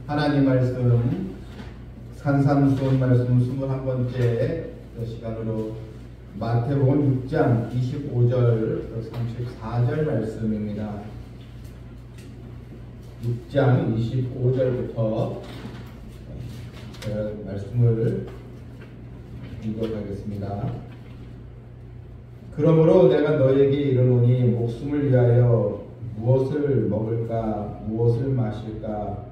하나님 말씀 산삼수훈 말씀 21번째 시간으로 마태복음 6장 25절 34절 말씀입니다. 6장 25절부터 말씀을 읽어가겠습니다. 그러므로 내가 너에게 이르노니 목숨을 위하여 무엇을 먹을까 무엇을 마실까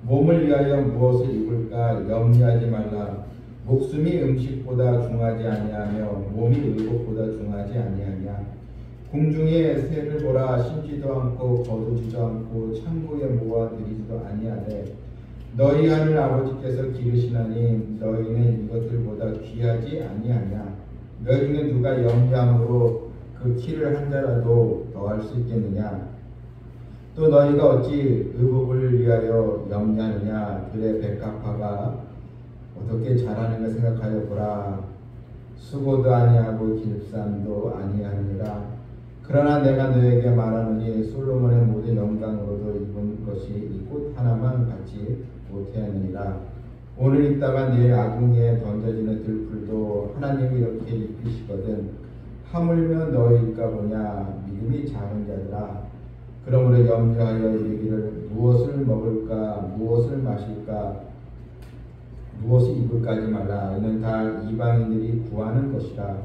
몸을 위하여 무엇을 입을까 염려하지 말라. 목숨이 음식보다 중하지 아니하며 몸이 의복보다 중하지 아니하냐. 궁중에 새를 보라. 심지도 않고 거두지도 않고 창고에 모아들이지도 아니하되 너희 하늘 아버지께서 기르시나니 너희는 이것들보다 귀하지 아니하냐. 너희 중에 누가 염려함으로 그 키를 한 자라도 더할 수 있겠느냐. 또 너희가 어찌 의복을 위하여 염려하느냐. 들의 백합화가 어떻게 자라는가 생각하여 보라. 수고도 아니하고 길쌈도 아니하느니라. 그러나 내가 너에게 말하노니 솔로몬의 모든 영광으로도 입은 것이 이 꽃 하나만 받지 못하느니라. 오늘 있다가 내일 아궁이에 던져지는 들풀도 하나님이 이렇게 입히시거든. 하물며 너희가 보냐. 믿음이 작은 자들아. 그러므로 염려하여 이르기를 무엇을 먹을까 무엇을 마실까 무엇을 입을까 하지 말라. 이는 다 이방인들이 구하는 것이라.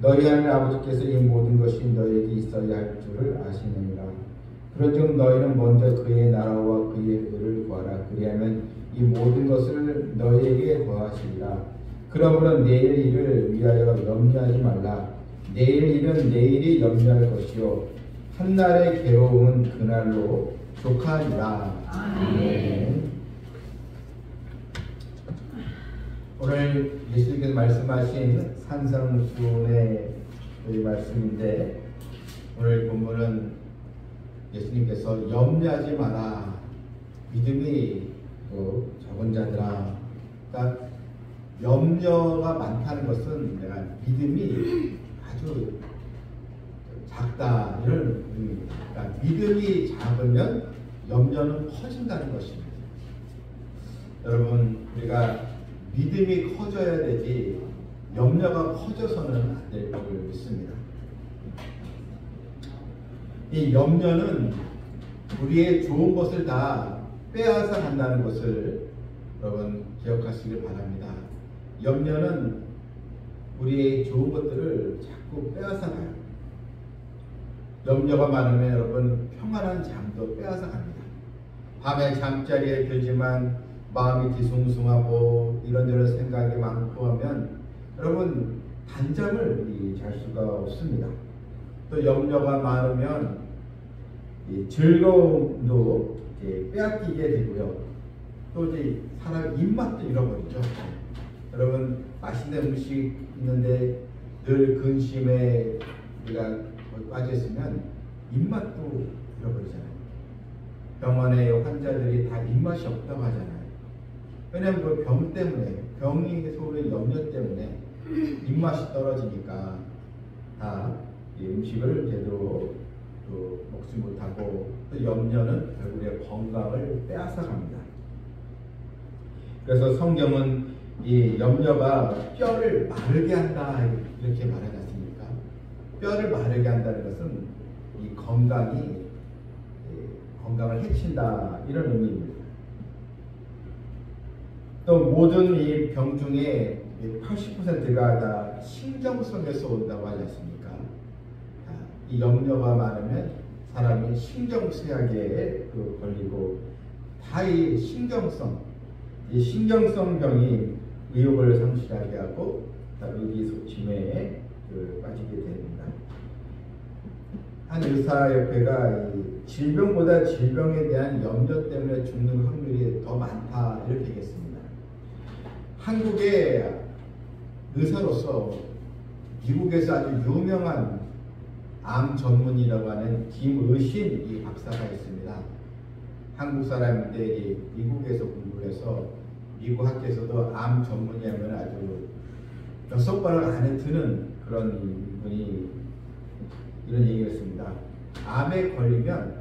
너희 하늘 아버지께서 이 모든 것이 너희에게 있어야 할 줄을 아시느니라. 그런즉 너희는 먼저 그의 나라와 그의 의를 구하라. 그리하면 이 모든 것을 너희에게 더하시리라. 그러므로 내일 일을 위하여 염려하지 말라. 내일 일은 내일이 염려할 것이요 한날의 괴로움은 그날로 족하리라. 아멘. 오늘 예수님께서 말씀하신 산상수훈의 말씀인데 오늘 본문은 예수님께서 염려하지 마라. 믿음이 적은 자들아. 그러니까 염려가 많다는 것은 내가 믿음이 아주 작다 이런 의미입니다. 그러니까 믿음이 작으면 염려는 커진다는 것입니다. 여러분 우리가 믿음이 커져야 되지 염려가 커져서는 안 될 것을 믿습니다. 이 염려는 우리의 좋은 것을 다 빼앗아 간다는 것을 여러분 기억하시길 바랍니다. 염려는 우리의 좋은 것들을 자꾸 빼앗아 가요. 염려가 많으면 여러분 평안한 잠도 빼앗아 갑니다. 밤에 잠자리에 들지만 마음이 뒤숭숭하고 이런저런 생각이 많고 하면 여러분 단잠을 잘 수가 없습니다. 또 염려가 많으면 즐거움도 빼앗기게 되고요. 또 이제 사람 입맛도 잃어버리죠. 여러분 맛있는 음식 있는데 늘 근심에 우리가 빠져 있으면 입맛도 잃어버리잖아요. 병원에 환자들이 다 입맛이 없다고 하잖아요. 왜냐하면 그 병 때문에 병이 서울의 염려 때문에 입맛이 떨어지니까 다 이 음식을 제대로 먹지 못하고 또 염려는 결국에 건강을 빼앗아 갑니다. 그래서 성경은 이 염려가 뼈를 마르게 한다 이렇게 말하지 않습니까? 뼈를 마르게 한다는 것은 이 건강을 해친다 이런 의미입니다. 또 모든 이 병 중에 80%가 다 신경성에서 온다고 하지 않습니까? 이 염려가 많으면 사람이 신경쇠약에 걸리고 다 이 신경성 병이 의욕을 상실하게 하고 의기소침에 빠지게 됩니다. 한 의사협회가 질병보다 질병에 대한 염려 때문에 죽는 확률이 더 많다 이렇게 얘기했습니다. 한국의 의사로서 미국에서 아주 유명한 암 전문의라고 하는 김의신 이 박사가 있습니다. 한국 사람인데 미국에서 공부해서 미국 학교에서도 암 전문의하면 아주 6번을 안에 드는 그런 분이 이런 얘기를 했습니다. 암에 걸리면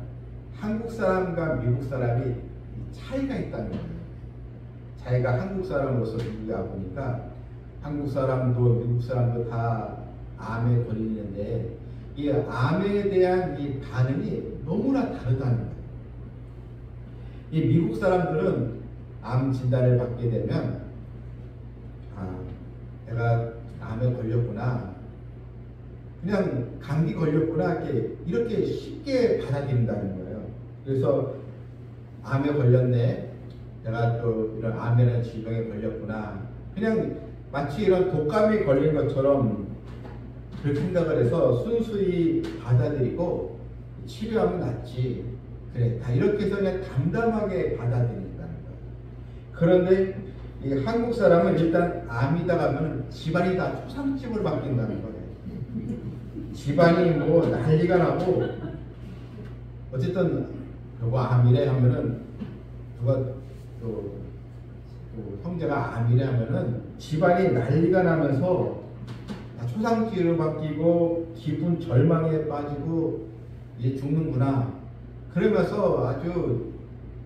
한국 사람과 미국 사람이 차이가 있다는 거예요. 자기가 한국 사람으로서 미국에 와보니까 한국 사람도 미국 사람도 다 암에 걸리는데 이 암에 대한 이 반응이 너무나 다르다는 거예요. 이 미국 사람들은 암 진단을 받게 되면 내가 암에 걸렸구나, 그냥 감기 걸렸구나, 이렇게 쉽게 받아들인다는 거예요. 그래서 암에 걸렸네, 내가 또 이런 암이라는 질병에 걸렸구나, 그냥 마치 이런 독감에 걸린 것처럼 그렇게 생각을 해서 순수히 받아들이고 치료하면 낫지, 그래, 다 이렇게 해서 그냥 담담하게 받아들인다는 거예요. 그런데 이 한국 사람은 일단 암이다 하면 집안이 다 초상집으로 바뀐다는 거예요. 집안이 뭐 난리가 나고, 어쨌든 뭐 암이래 하면은 누가 또 형제가 암이래 하면은 집안이 난리가 나면서 다 초상집으로 바뀌고 기분 절망에 빠지고 이제 죽는구나, 그러면서 아주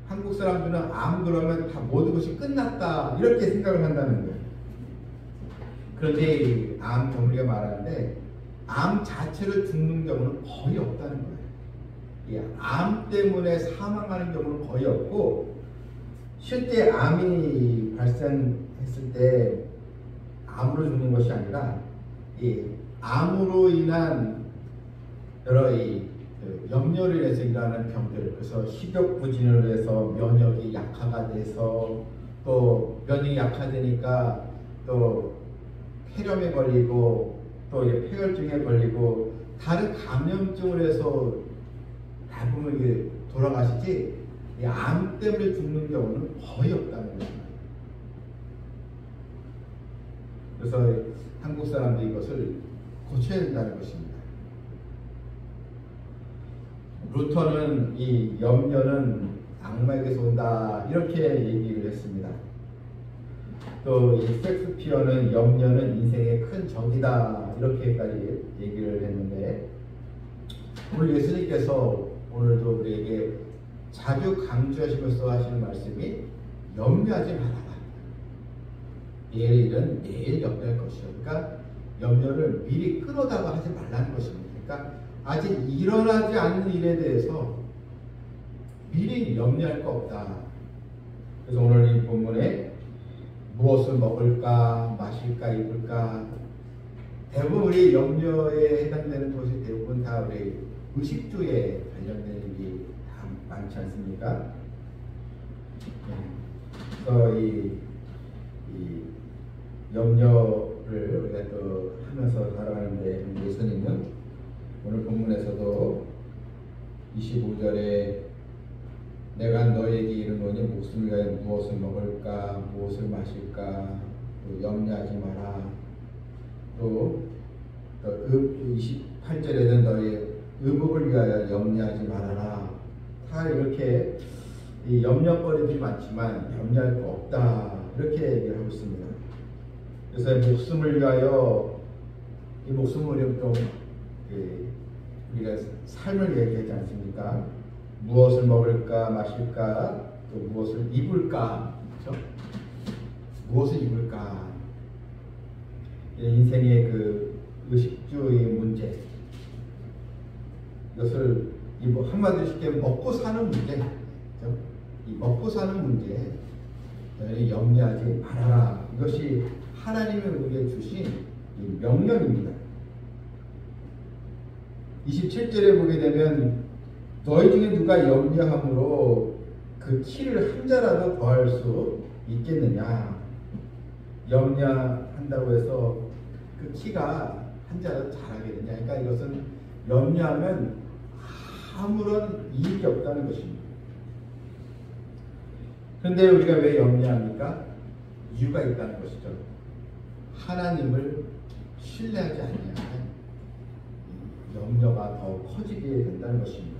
한국 사람들은 암 그러면 다 모든 것이 끝났다 이렇게 생각을 한다는 거예요. 그런데 암 전문의가 말하는데 암 자체로 죽는 경우는 거의 없다는 거예요. 이 암 때문에 사망하는 경우는 거의 없고, 실제 암이 발생했을 때 암으로 죽는 것이 아니라 이 암으로 인한 여러 염려를 인해서 일어나는 병들, 그래서 식욕부진으로 해서 면역이 약화가 돼서 또 면역이 약화되니까 또 폐렴에 걸리고 또 폐혈증에 걸리고 다른 감염증을 해서 대부분 이게 돌아가시지, 이 암 때문에 죽는 경우는 거의 없다는 거예요. 그래서 한국 사람들이 이것을 고쳐야 된다는 것입니다. 루터는 이 염려는 악마에게서 온다 이렇게 얘기를 했습니다. 또 이 섹스피어는 염려는 인생의 큰 적이다 이렇게까지 얘기를 했는데, 오늘 예수님께서 오늘도 우리에게 자주 강조하시면서 하시는 말씀이 염려하지 말아라. 내일은 내일 염려할 것이요. 그러니까 염려를 미리 끌어다가 하지 말라는 것입니다. 그러니까 아직 일어나지 않는 일에 대해서 미리 염려할 거 없다. 그래서 오늘 이 본문에 무엇을 먹을까, 마실까, 입을까, 대부분 우리 염려에 해당되는 것이 대부분 다 우리 의식주에 관련된 일이 다 많지 않습니까? 그래서 이 염려를 우리가 또 하면서 살아가는데, 예수님은 오늘 본문에서도 25절에 내가 너에게 이르노니 목숨을 위하여 무엇을 먹을까, 무엇을 마실까, 또 염려하지 마라. 또 28절에는 너의 의복을 위하여 염려하지 말아라. 다 이렇게 이 염려거리들이 많지만 염려할 거 없다 이렇게 얘기를 하고 있습니다. 그래서 목숨을 위하여, 이 목숨을 좀 우리가 삶을 얘기하지 않습니까? 무엇을 먹을까, 마실까, 또 무엇을 입을까, 그렇죠? 무엇을 입을까? 인생의 그 의식주의 문제, 이것을 한마디로 쉽게 먹고 사는 문제, 그렇죠? 이 먹고 사는 문제, 염려하지 말아라. 이것이 하나님이 우리에게 주신 이 명령입니다. 27절에 보게 되면 너희 중에 누가 염려함으로 그 키를 한 자라도 더할 수 있겠느냐. 염려한다고 해서 그 키가 한 자라도 자라게 되냐. 그러니까 이것은 염려하면 아무런 이익이 없다는 것입니다. 그런데 우리가 왜 염려합니까? 이유가 있다는 것이죠. 하나님을 신뢰하지 않으면 염려가 더 커지게 된다는 것입니다.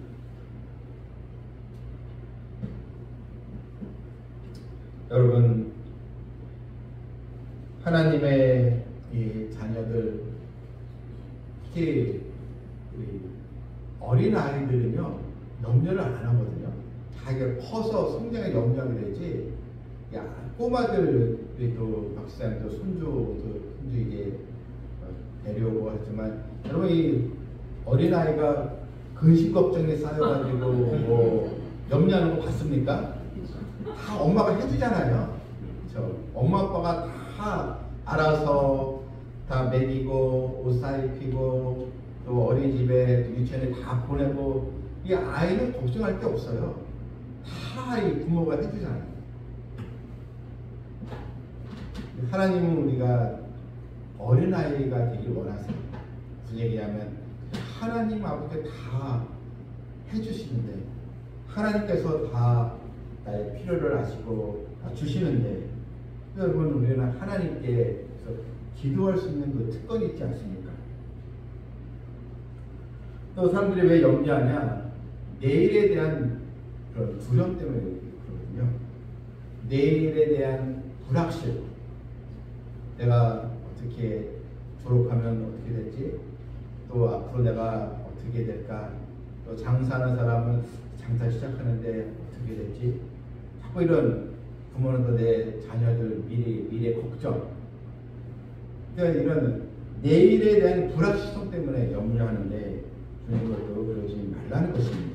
여러분, 하나님의 이 자녀들, 특히 우리 어린 아이들은요 염려를 안 하거든요. 다 이게 커서 성장에 염려하게 되지, 꼬마들도 박사님도 손주 이게 데려오고 하지만 여러분 이 어린아이가 근심 걱정에 쌓여가지고 뭐 염려하는 거 봤습니까? 다 엄마가 해주잖아요. 그렇죠? 엄마 아빠가 다 알아서 다 먹이고 옷 사입히고 또 어린이집에 유치원에 다 보내고 이 아이는 걱정할 게 없어요. 다 이 부모가 해주잖아요. 하나님은 우리가 어린아이가 되길 원하세요. 무슨 얘기냐면 하나님 아버지가 다 해주시는데 하나님께서 다 나의 필요를 아시고 다 주시는데 여러분 우리는 하나님께 기도할 수 있는 그 특권이 있지 않습니까? 또 사람들이 왜 염려하냐? 내일에 대한 그런 두려움 때문에 그러거든요. 내일에 대한 불확실. 내가 어떻게 졸업하면 어떻게 될지, 또 앞으로 내가 어떻게 될까, 또 장사하는 사람은 장사 시작하는데 어떻게 될지, 자꾸 이런 부모는 또 내 자녀들 미래 걱정, 그러니까 이런 내일에 대한 불확실성 때문에 염려하는데 주님 것도 그러지 말라는 것입니다.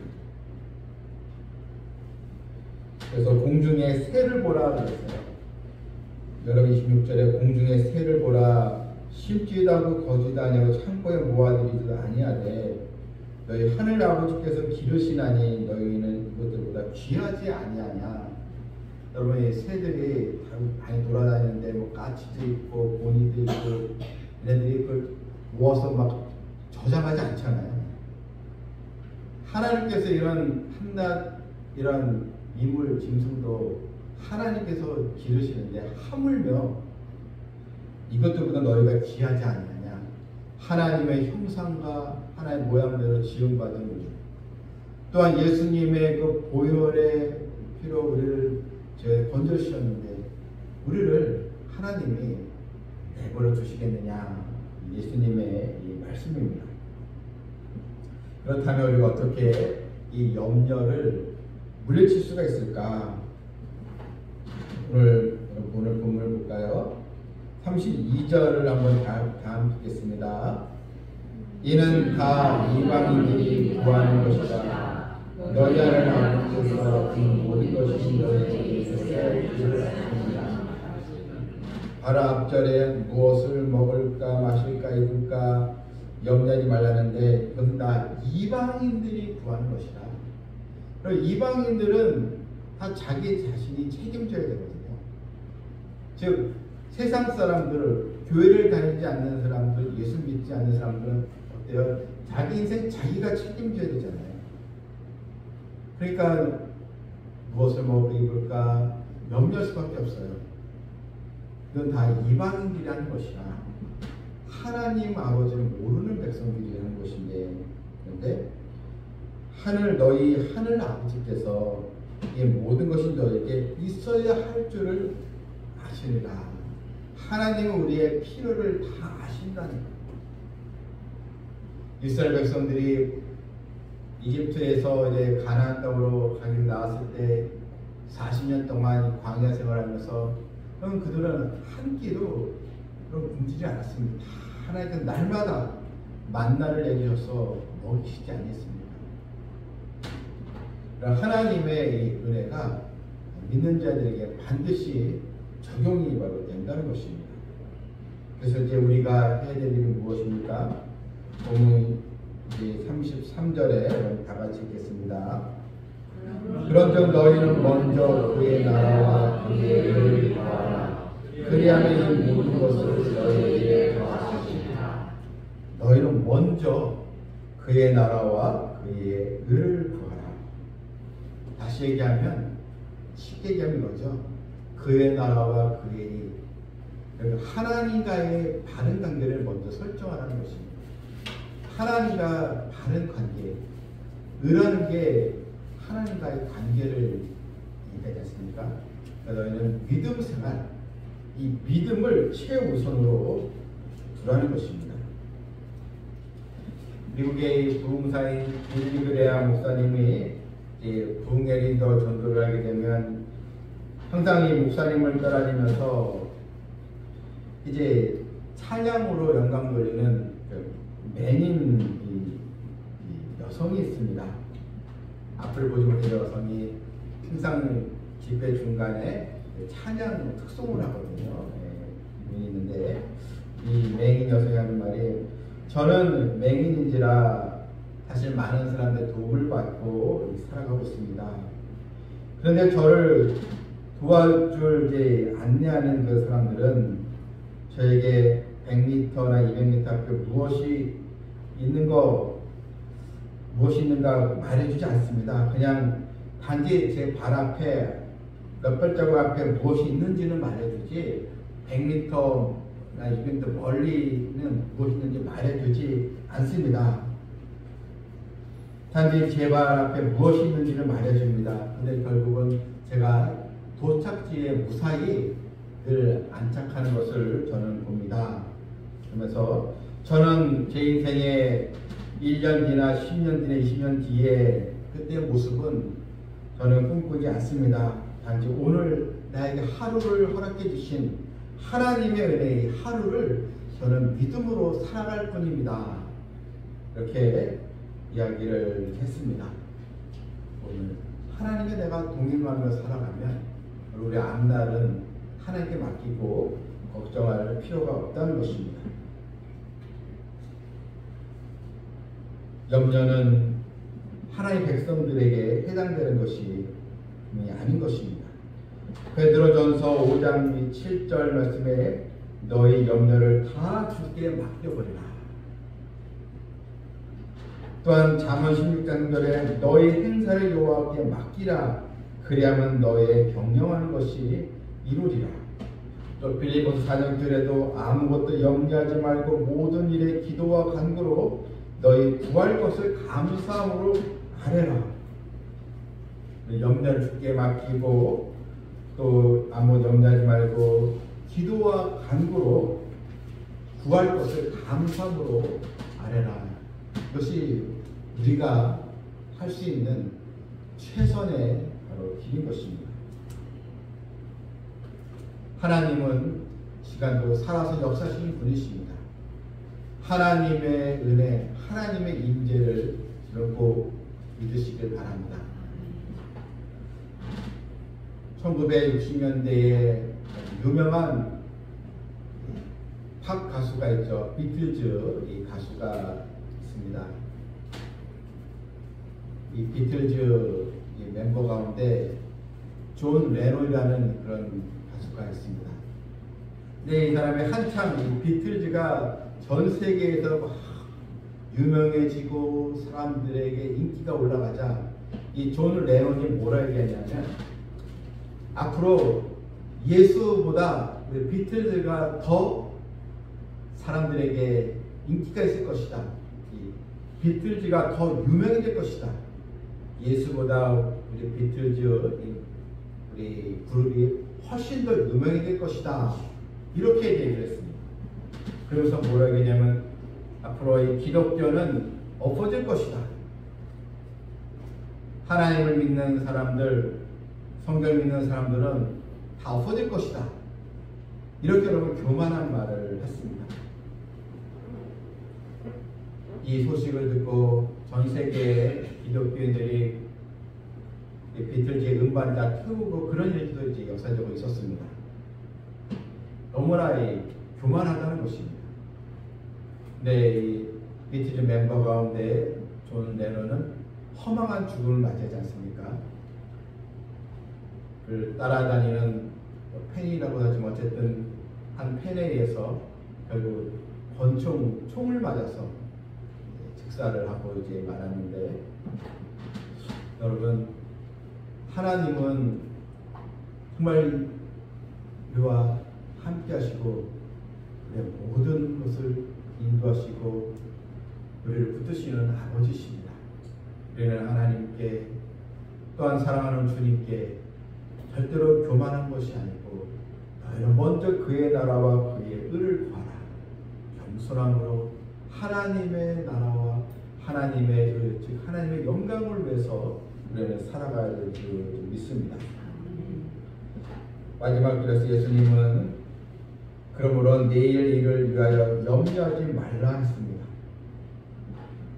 그래서 공중의 새를 보라 그랬어요. 여러분 26절에 공중의 새를 보라 심지도 않고 거지도 아니하고 창고에 모아들이지도 아니하되 너희 하늘 아버지께서 기르시나니 너희는 이것들보다 귀하지 아니하냐. 여러분 이 새들이 많이 돌아다니는데 뭐 까치도 있고 고니도 있고 얘네들이 그걸 모아서 막 저장하지 않잖아요. 하나님께서 이런 한낱 이런 이물 짐승도 하나님께서 기르시는데 하물며 이것들보다 너희가 귀하지 않느냐. 하나님의 형상과 하나님의 모양대로 지음받은 우리, 또한 예수님의 그 보혈의 피로 우리를 건져주셨는데 우리를 하나님이 내버려 두시겠느냐. 예수님의 이 말씀입니다. 그렇다면 우리가 어떻게 이 염려를 물리칠 수가 있을까? 오늘 본문을 볼까요? 32절을 한번 다 읽겠습니다. 이는 다 이방인들이 구하는 것이다. 너희 하나님 아버지께서 그 모든 것이 너희에게 있을 줄을 아십니다. 바로 앞절에 무엇을 먹을까 마실까 입을까 염려하지 말라는데 이것은 다 이방인들이 구하는 것이다. 그리고 이방인들은 다 자기 자신이 책임져야 되거든요. 즉 세상 사람들, 교회를 다니지 않는 사람들, 예수 믿지 않는 사람들은 어때요? 자기 인생 자기가 책임져야 되잖아요. 그러니까 무엇을 먹고 입을까 염려할 수밖에 없어요. 이건 다 이방인들이 하는 것이라 하나님 아버지를 모르는 백성들이 하는 것인데, 그런데 너희 하늘 아버지께서 이 모든 것이 너에게 있어야 할 줄을 아시리라. 하나님은 우리의 필요를 다 아신다는 거예요. 이스라엘 백성들이 이집트에서 이제 가나안 땅으로 가기로 나왔을 때 40년 동안 광야 생활하면서 그들은 한 끼도 굶지지 않았습니다. 하나님께서 날마다 만나를 내주셔서 먹이시지 않겠습니까? 하나님의 이 은혜가 믿는 자들에게 반드시 적용이 바로 된다는 것입니다. 그래서 이제 우리가 해야 될 일이 무엇입니까? 본문 33절에 다 같이 읽겠습니다. 그런즉 너희는 먼저 그의 나라와 그의 의를 구하라. 그리하면 이 모든 것을 너희에게 더하시리라. 너희는 먼저 그의 나라와 그의 의를 구하라. 다시 얘기하면 쉽게 얘기하면 이거죠. 그의 나라와 그의 일, 하나님과의 바른 관계를 먼저 설정하라는 것입니다. 하나님과 바른 관계, 의라는 게 하나님과의 관계를 얘기하지 않습니까? 그러니까 너희는 믿음 생활, 이 믿음을 최우선으로 두라는 것입니다. 미국의 부흥사인 빌리 그레아 목사님이 부흥 에린더 전도를 하게 되면 항상 이 목사님을 따라다니면서 이제 찬양으로 영광 돌리는 그 맹인 이 여성이 있습니다. 앞을 보지 못한 여성이 항상 집회 중간에 찬양 특송을 하거든요. 네, 있는데 이 맹인 여성이 하는 말이, 저는 맹인인지라 사실 많은 사람들의 도움을 받고 살아가고 있습니다. 그런데 저를 도와줄 이제 안내하는 그 사람들은 저에게 100m나 200m 앞에 무엇이 있는가 말해주지 않습니다. 그냥 단지 제 발 앞에 몇 발자국 앞에 무엇이 있는지는 말해주지 100m나 200m 멀리는 무엇이 있는지 말해주지 않습니다. 단지 제 발 앞에 무엇이 있는지를 말해줍니다. 근데 결국은 제가 도착지에 무사히 늘 안착하는 것을 저는 봅니다. 그러면서 저는 제 인생에 1년 뒤나 10년 뒤나 20년 뒤에 그때의 모습은 저는 꿈꾸지 않습니다. 단지 오늘 나에게 하루를 허락해 주신 하나님의 은혜의 하루를 저는 믿음으로 살아갈 뿐입니다. 이렇게 이야기를 했습니다. 오늘 하나님께 내가 동행하며 살아가면 우리 앞날은 하나님께 맡기고 걱정할 필요가 없다는 것입니다. 염려는 하나님의 백성들에게 해당되는 것이 아닌 것입니다. 베드로전서 5장 7절 말씀에 너희 염려를 다 주께 맡겨버리라. 또한 잠언 16장 3절에 너희 행사를 여호와께 맡기라. 그리하면 너의 경영하는 것이 이루리라. 또 빌립보서 4장 9절에도 아무것도 염려하지 말고 모든 일에 기도와 간구로 너희 구할 것을 감사함으로 아뢰라. 염려를 주께 맡기고 또 아무 염려하지 말고 기도와 간구로 구할 것을 감사함으로 아뢰라. 이것이 우리가 할 수 있는 최선의 바로 길인 것입니다. 하나님은 시간도 살아서 역사하시는 분이십니다. 하나님의 은혜, 하나님의 임재를 꼭 믿으시길 바랍니다. 1960년대에 유명한 팝 가수가 있죠. 비틀즈 이 가수가 있습니다. 이 비틀즈 이 멤버 가운데 존 레논이라는 그런 가수가 있습니다. 근데 이 사람이 한참 이 비틀즈가 전 세계에서 막 유명해지고 사람들에게 인기가 올라가자 이 존 레논이 뭐라 얘기하냐면, 앞으로 예수보다 우리 비틀즈가 더 사람들에게 인기가 있을 것이다. 이 비틀즈가 더 유명해질 것이다. 예수보다 우리 비틀즈 우리 그룹이 훨씬 더 유명해질 것이다. 이렇게 얘기를 했습니다. 그러면서 뭐라 얘기냐면, 앞으로 이 기독교는 엎어질 것이다. 하나님을 믿는 사람들, 성경 믿는 사람들은 다 엎어질 것이다. 이렇게 여러분 교만한 말을 했습니다. 이 소식을 듣고 전 세계의 기독교인들이 비틀즈의 음반을 다 태우고 그런 일도 이제 역사적으로 있었습니다. 너무나 교만하다는 것입니다. 근데 이 비틀즈 멤버 가운데 존 레논은 허망한 죽음을 맞이하지 않습니까? 그 따라다니는 팬이라고 하지만 어쨌든 한 팬에 의해서 결국 총을 맞아서 즉사를 하고 이제 말았는데, 여러분 하나님은 정말 우리와 함께 하시고 우리의 모든 것을 인도하시고 우리를 붙드시는 아버지십니다. 우리는 하나님께 또한 사랑하는 주님께 절대로 교만한 것이 아니고 너희는 먼저 그의 나라와 그의 의를 구하라. 겸손함으로 하나님의 나라와 하나님의 의, 즉 하나님의 영광을 위해서 우리는 살아가야 될 줄 믿습니다. 마지막 그래서 예수님은 그러므로 내일 일을 위하여 염려하지 말라 했습니다.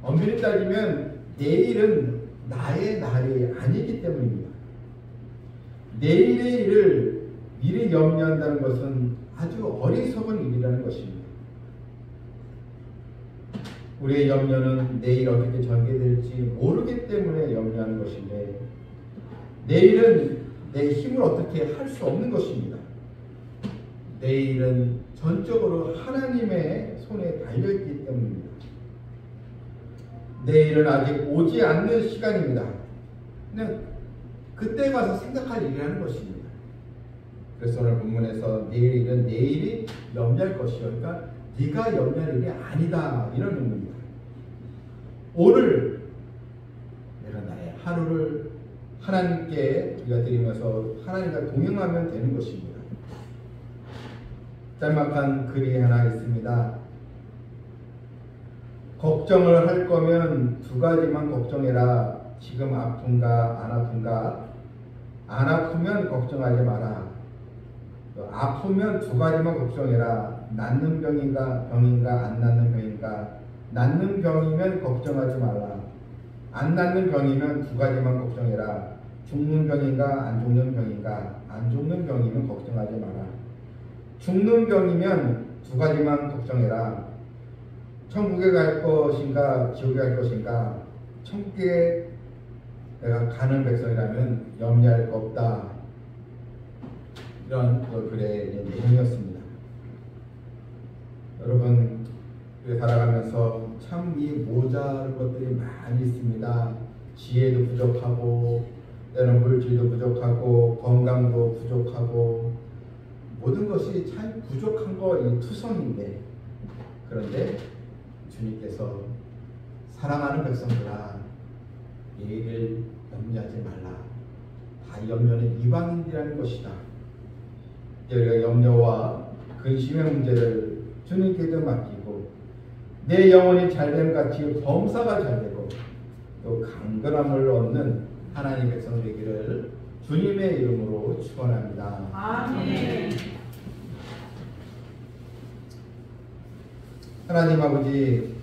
엄밀히 따지면 내일은 나의 날이 아니기 때문입니다. 내일의 일을 미리 염려한다는 것은 아주 어리석은 일이라는 것입니다. 우리의 염려는 내일 어떻게 전개될지 모르기 때문에 염려하는 것인데, 내일은 내 힘을 어떻게 할 수 없는 것입니다. 내일은 전적으로 하나님의 손에 달려있기 때문입니다. 내일은 아직 오지 않는 시간입니다. 그냥 그때 가서 생각할 일이라는 것입니다. 그래서 오늘 본문에서 내일은 내일이 염려할 것이요, 그러니까 네가 염려할 일이 아니다, 이런 의미입니다. 오늘 내가 나의 하루를 하나님께 우리가 드리면서 하나님과 동행하면 되는 것입니다. 짤막한 글이 하나 있습니다. 걱정을 할 거면 두 가지만 걱정해라. 지금 아픈가 안 아픈가? 안 아프면 걱정하지 마라. 아프면 두 가지만 걱정해라. 낫는 병인가 안 낫는 병인가? 낫는 병이면 걱정하지 말라. 안 낫는 병이면 두 가지만 걱정해라. 죽는 병인가 안 죽는 병인가? 안 죽는 병이면 걱정하지 마라. 죽는 병이면 두 가지만 걱정해라. 천국에 갈 것인가 지옥에 갈 것인가? 천국에 내가 가는 백성이라면 염려할 거 없다. 이런 글의 내용이었습니다. 여러분, 살아가면서 참 이 모자란 것들이 많이 있습니다. 지혜도 부족하고, 때로는 물질도 부족하고, 건강도 부족하고, 모든 것이 참 부족한 거 이 투성인데, 그런데 주님께서 사랑하는 백성들아, 내일을 염려하지 말라. 다 염려는 이방인이라는 것이다. 우리가 염려와 근심의 문제를 주님께도 맡기고, 내 영혼이 잘됨 같이 범사가 잘되고 또 강건함을 얻는 하나님의 백성 되기를 주님의 이름으로 축원합니다. 아멘. 하나님 아버지,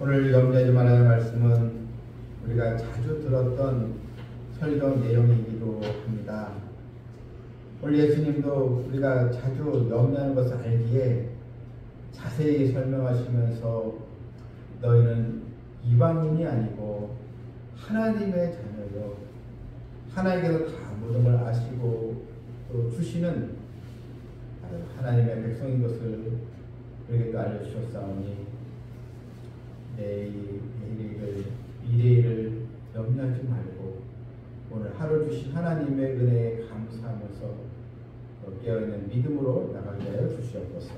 오늘 염려하지 말아야 할 말씀은 우리가 자주 들었던 설교 내용이기도 합니다. 오늘 예수님도 우리가 자주 염려하는 것을 알기에 자세히 설명하시면서 너희는 이방인이 아니고 하나님의 자녀요, 하나님께서 다 모든 걸 아시고 또 주시는 하나님의 백성인 것을 우리에게 또 알려주셨사오니 내일을 미래를 염려하지 말고 오늘 하루 주신 하나님의 은혜에 감사하면서 깨어있는 믿음으로 나가게 하여 주시옵소서.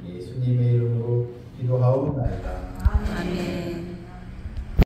예수님의 이름으로 기도하옵나이다.